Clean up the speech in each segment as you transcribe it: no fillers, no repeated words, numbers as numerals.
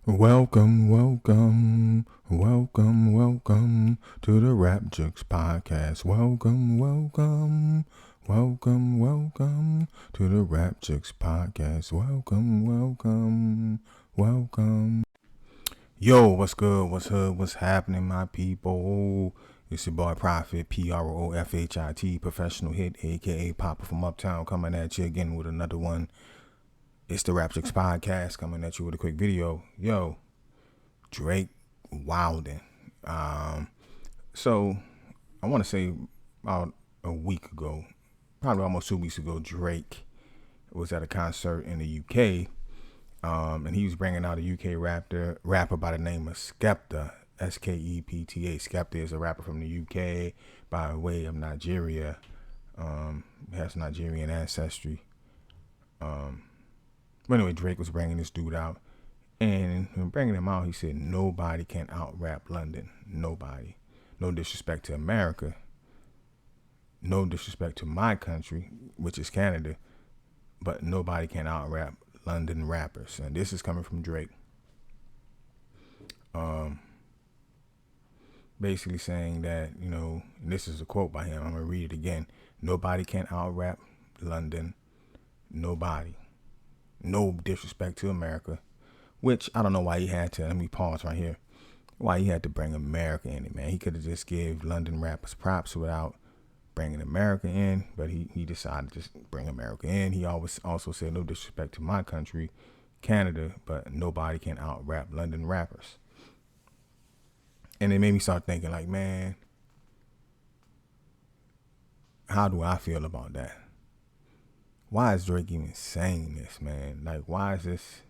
Welcome to the Rap Jux podcast. Welcome to the Rap Jux podcast. Welcome. Yo, what's good? What's hood? What's happening, my people? It's your boy Prophet, PROFHIT, professional hit, aka Papa from Uptown, coming at you again with another one. It's the Rap Jux podcast coming at you with a quick video. Yo, Drake wilding. So I want to say about a week ago, probably almost 2 weeks ago, Drake was at a concert in the UK, and he was bringing out a UK rapper by the name of Skepta, Skepta. Skepta is a rapper from the UK by way of Nigeria. Has Nigerian ancestry. But anyway, Drake was bringing this dude out. And when bringing him out, he said, nobody can out-rap London. Nobody. No disrespect to America. No disrespect to my country, which is Canada. But nobody can out-rap London rappers. And this is coming from Drake. Basically saying that, and this is a quote by him. I'm going to read it again. Nobody can out-rap London. Nobody. No disrespect to America. Which I don't know why he had to. Let me pause right here. Why he had to bring America in it, man. He could have just gave London rappers props without bringing America in, but he decided to just bring America in. He always also said no disrespect to my country, Canada, but nobody can out-rap London rappers. And it made me start thinking, like, man, how do I feel about that? Why is Drake even saying this, man? Like, why is this?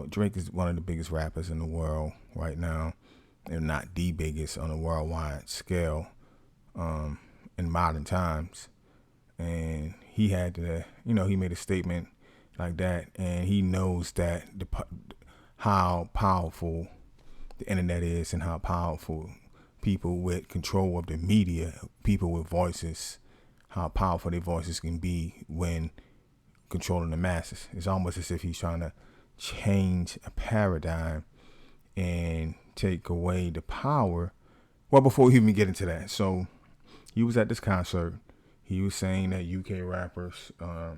Drake is one of the biggest rappers in the world right now, and not the biggest on a worldwide scale in modern times. And he had to, he made a statement like that, and he knows that how powerful the internet is and how powerful people with control of the media, people with voices, how powerful their voices can be when controlling the masses. It's almost as if he's trying to change a paradigm and take away the power. Well, before we even get into that, so he was at this concert. He was saying that UK rappers are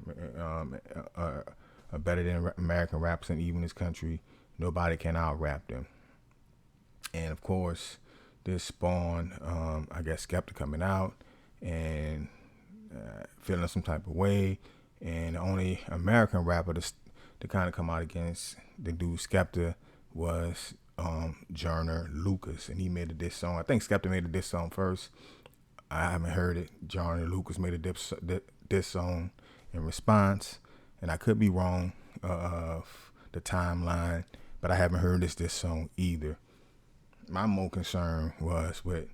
better than American rappers, and even his country, nobody can out-rap them. And of course, this spawned, I guess, Skepta coming out and feeling some type of way. And the only American rapper to kind of come out against the dude Skepta was Joyner Lucas, and he made a diss song. I think Skepta made a diss song first. I haven't heard it. Joyner Lucas made a diss song in response, and I could be wrong of the timeline, but I haven't heard this song either. My more concern was with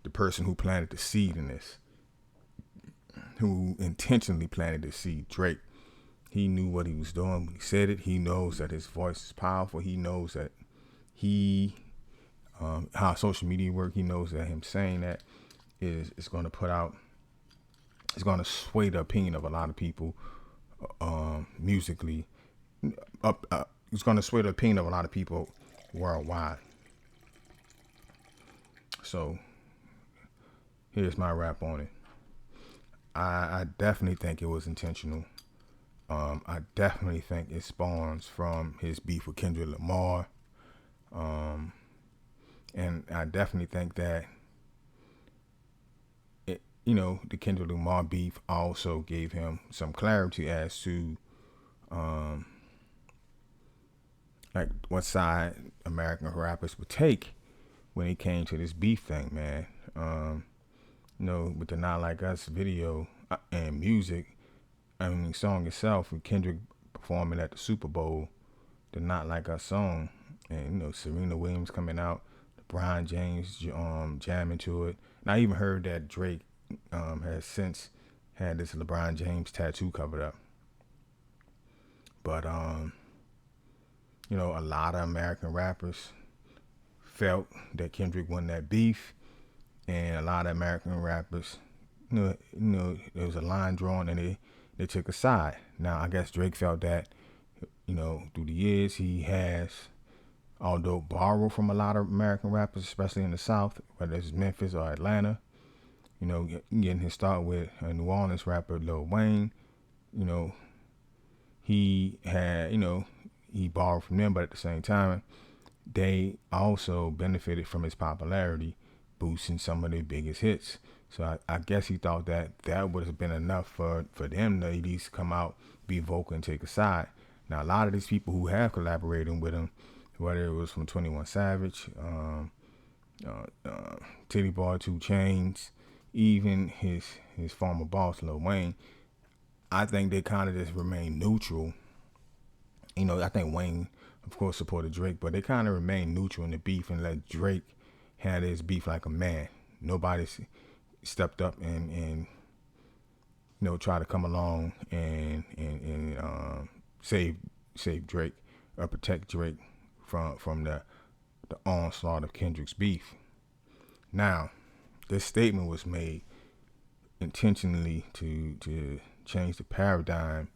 the person who planted the seed in this, who intentionally planted the seed, Drake. He knew what he was doing when he said it. He knows that his voice is powerful. He knows that how social media work. He knows that him saying that is going to put out, it's going to sway the opinion of a lot of people musically. It's going to sway the opinion of a lot of people worldwide. So here's my rap on it. I definitely think it was intentional. I definitely think it spawns from his beef with Kendrick Lamar. And I definitely think that the Kendrick Lamar beef also gave him some clarity as to like what side American rappers would take when it came to this beef thing, man. With the Not Like Us video and music, song itself, with Kendrick performing at the Super Bowl, the Not Like Us song, and Serena Williams coming out, LeBron James jamming to it. And I even heard that Drake has since had this LeBron James tattoo covered up. But a lot of American rappers felt that Kendrick won that beef, and a lot of American rappers, there was a line drawn and they took a side. Now I guess Drake felt that through the years, he has, although borrowed from a lot of American rappers, especially in the South, whether it's Memphis or Atlanta. Getting his start with a New Orleans rapper, Lil Wayne. You know, he had, he borrowed from them, but at the same time, they also benefited from his popularity, boosting some of their biggest hits. So I guess he thought that would have been enough for them to at least come out, be vocal, and take a side. Now, a lot of these people who have collaborated with him, whether it was from 21 Savage, Titty Boy, 2 Chainz, even his former boss, Lil Wayne, I think they kind of just remain neutral. I think Wayne, of course, supported Drake, but they kind of remain neutral in the beef and let Drake handle his beef like a man. Nobody stepped up and try to come along and save Drake or protect Drake from the onslaught of Kendrick's beef. Now, this statement was made intentionally to change the paradigm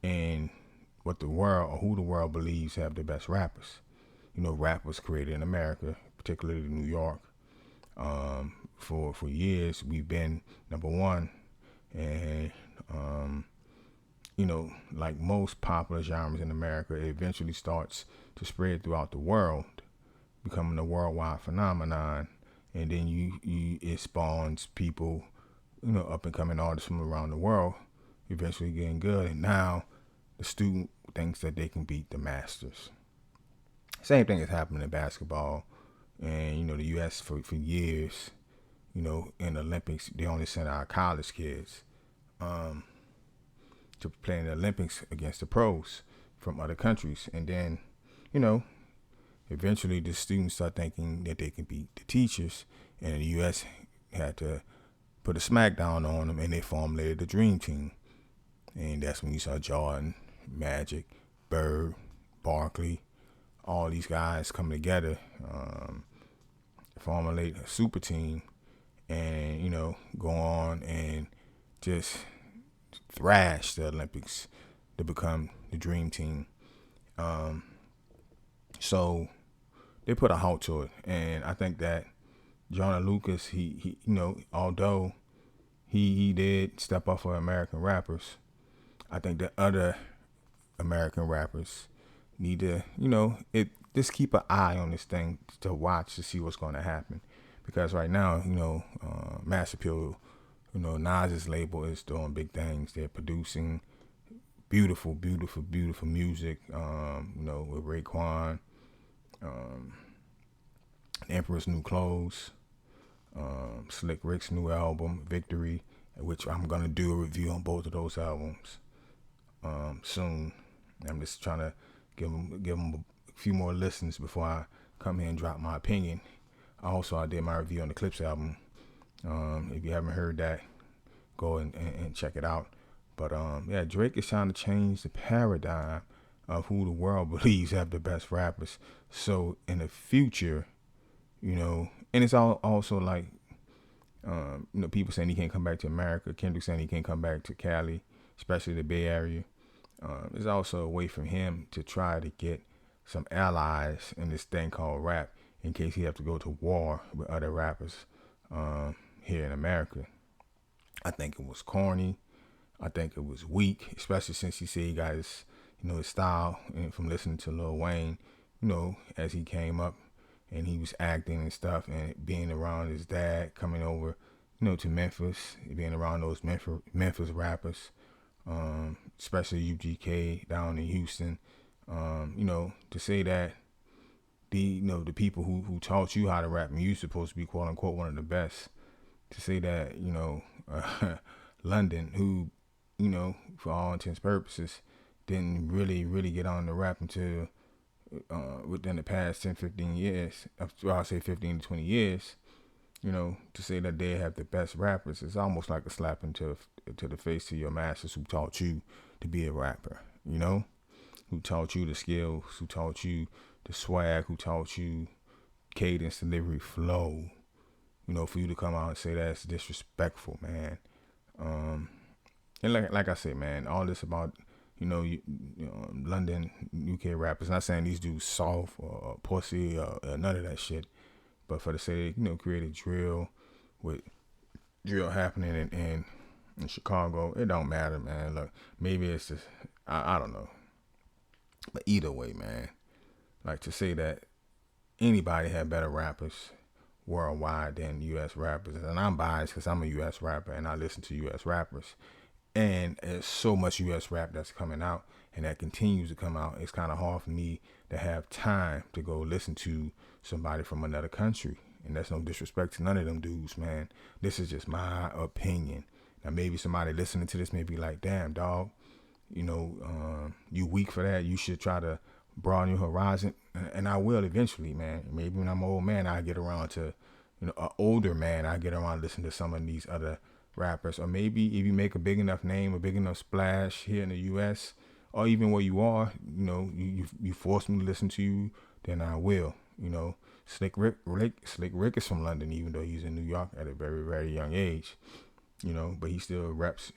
in what the world, or who the world believes have the best rappers. Rap was created in America, particularly New York. For years, we've been number one, and like most popular genres in America, it eventually starts to spread throughout the world, becoming a worldwide phenomenon, and then it spawns people, up and coming artists from around the world, eventually getting good, and now the student thinks that they can beat the masters. Same thing is happening in basketball, and the U.S. for years, in the Olympics, they only sent our college kids to play in the Olympics against the pros from other countries, and then, eventually the students start thinking that they can beat the teachers, and the U.S. had to put a smackdown on them, and they formulated the Dream Team, and that's when you saw Jordan, Magic, Bird, Barkley, all these guys come together, formulate a super team, and go on and just thrash the Olympics to become the Dream Team. So they put a halt to it, and I think that Joyner Lucas, he although he did step up for American rappers, I think that other American rappers need to, just keep an eye on this thing to watch to see what's going to happen. Because right now, Mass Appeal, Nas's label is doing big things. They're producing beautiful, beautiful, beautiful music, with Raekwon, Emperor's New Clothes, Slick Rick's new album, Victory, which I'm going to do a review on both of those albums soon. I'm just trying to give them a few more listens before I come here and drop my opinion. Also, I did my review on the Clips album. If you haven't heard that, go and check it out. But Drake is trying to change the paradigm of who the world believes have the best rappers. So in the future, and it's also like, people saying he can't come back to America. Kendrick saying he can't come back to Cali, especially the Bay Area. It's also a way for him to try to get some allies in this thing called rap, in case he have to go to war with other rappers here in America. I think it was corny. I think it was weak, especially since he said he got his style from listening to Lil Wayne, as he came up and he was acting and stuff, and being around his dad, coming over, to Memphis, being around those Memphis rappers, especially UGK down in Houston, to say that the people who taught you how to rap, and you're supposed to be quote unquote one of the best, to say that London, who for all intents and purposes didn't really get on the rap until within the past 10, 15 years, I'll say 15 to 20 years, to say that they have the best rappers, it's almost like a slap into the face to your masters who taught you to be a rapper, who taught you the skills, who taught you the swag, who taught you cadence, delivery, flow, for you to come out and say that's disrespectful, man. And like I said, man, all this about, London, UK rappers. Not saying these dudes soft or pussy or none of that shit, but for the sake, created drill with drill happening in Chicago. It don't matter, man. Look, maybe it's just I don't know, but either way, man. Like to say that anybody had better rappers worldwide than U.S. rappers, and I'm biased because I'm a U.S. rapper and I listen to U.S. rappers, and there's so much U.S. rap that's coming out and that continues to come out. It's kind of hard for me to have time to go listen to somebody from another country, and that's no disrespect to none of them dudes, man. This is just my opinion. Now maybe somebody listening to this may be like, damn, dog, you weak for that. You should try to broaden your horizon, and I will eventually, man. Maybe when I'm an old man, I get around to, an older man, I get around to listen to some of these other rappers. Or maybe if you make a big enough name, a big enough splash here in the U.S., or even where you are, you force me to listen to you, then I will. Slick Rick is from London, even though he's in New York at a very, very young age. But he still reps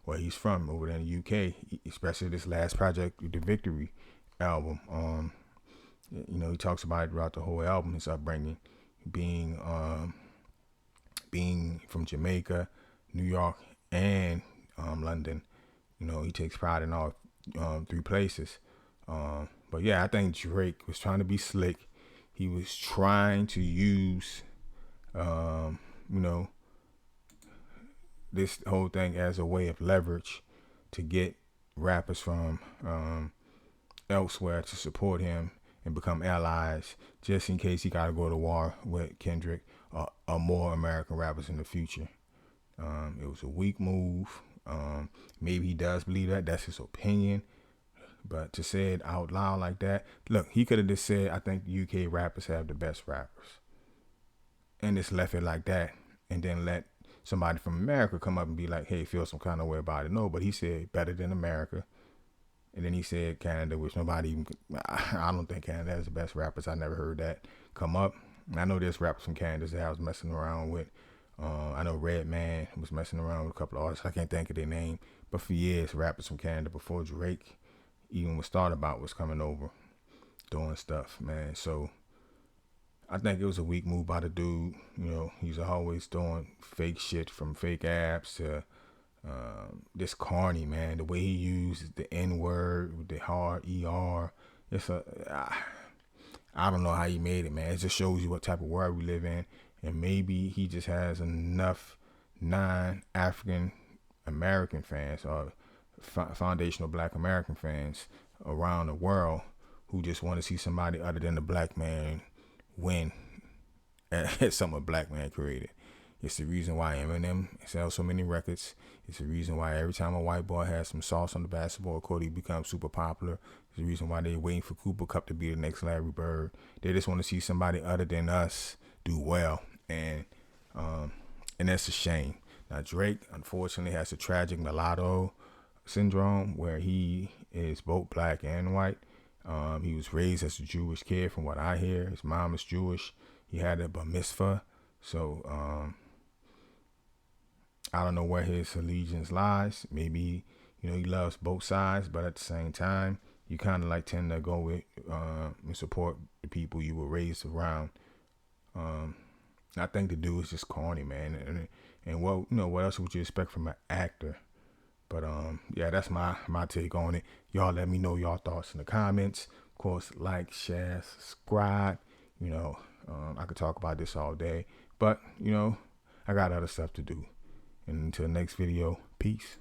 where he's from over there in the UK, especially this last project, the Victory album. He talks about it throughout the whole album, his upbringing, being from Jamaica, New York, and London. He takes pride in all three places. But yeah, I think Drake was trying to be slick. He was trying to use, this whole thing as a way of leverage to get rappers from elsewhere to support him and become allies, just in case he got to go to war with Kendrick or more American rappers in the future. It was a weak move. Maybe he does believe that. That's his opinion. But to say it out loud like that, look, he could have just said, I think UK rappers have the best rappers. And just left it like that. And then let somebody from America come up and be like, hey, feel some kind of way about it. No, but he said better than America. And then he said Canada, which nobody even, I don't think Canada has the best rappers. I never heard that come up. I know there's rappers from Canada that I was messing around with. I know Redman was messing around with a couple of artists. I can't think of their name. But for years, rappers from Canada before Drake even was thought about was coming over doing stuff, man. So I think it was a weak move by the dude. He's always doing fake shit, from fake apps to this corny, man. The way he uses the N-word with the hard ER. I don't know how he made it, man. It just shows you what type of world we live in. And maybe he just has enough non-African American fans or foundational Black American fans around the world who just want to see somebody other than the black man win at something a black man created. It's the reason why Eminem sells so many records. It's the reason why every time a white boy has some sauce on the basketball court, he becomes super popular. It's the reason why they're waiting for Cooper Kupp to be the next Larry Bird. They just want to see somebody other than us do well. And that's a shame. Now, Drake, unfortunately, has a tragic mulatto syndrome where he is both black and white. He was raised as a Jewish kid, from what I hear. His mom is Jewish. He had a bar mitzvah. So I don't know where his allegiance lies. Maybe, he loves both sides, but at the same time, you kind of like tend to go with and support the people you were raised around. I think the dude is just corny, man. And what else would you expect from an actor? But yeah, that's my take on it. Y'all let me know y'all thoughts in the comments. Of course, like, share, subscribe. I could talk about this all day, but I got other stuff to do. And until next video, peace.